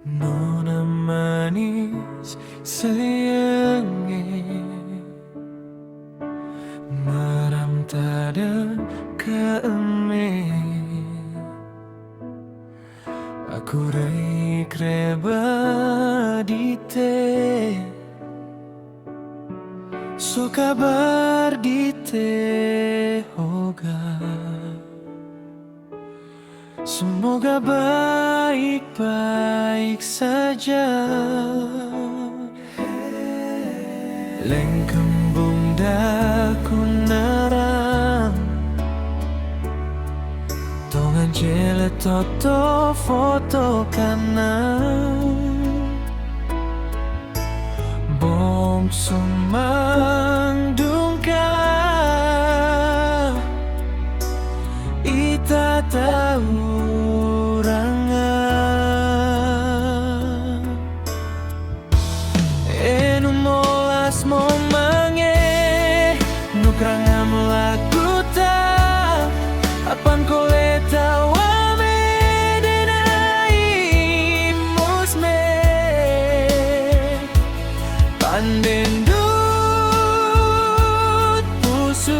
Nona manis sayangnya, maram tada kaeme. Aku rei kreba dite, so kabar dite hoga. Semoga baik-baik saja. Lengkembung daku narang, tongan jele toto foto kanan. Bom sumang dungka, ita tahu rangan. Enu molas mo mange, nukrangam lakuta, apan koleta wame denai musme, pandendut pusu.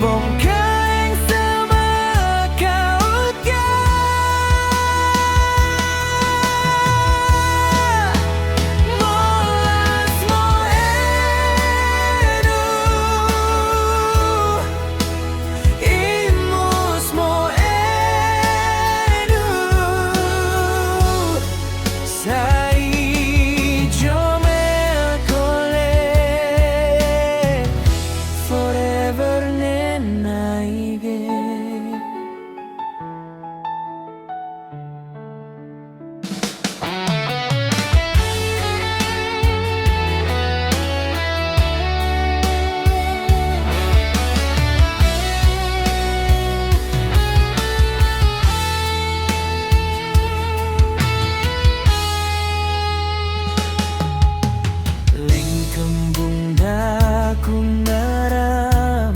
Bongkaing sama kautnya, molas mo enu, imus mo enu, sai jome kole forever nenaige. Lengkembung daku naram,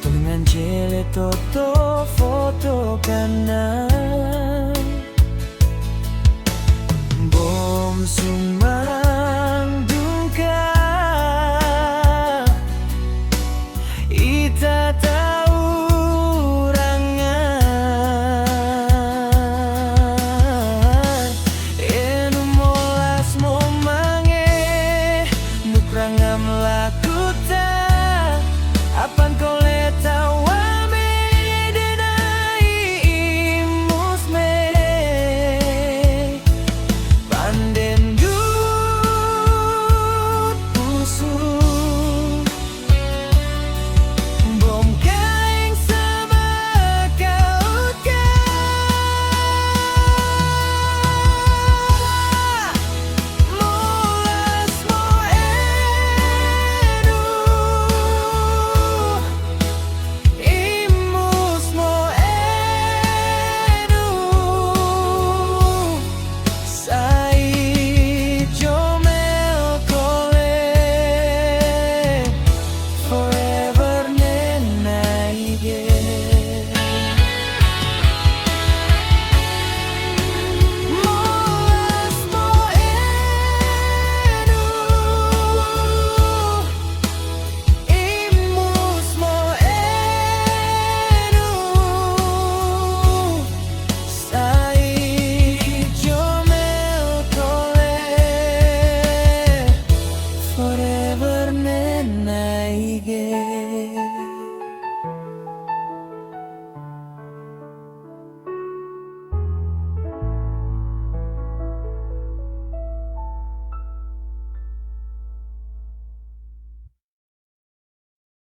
dengan jele toto foto kanan.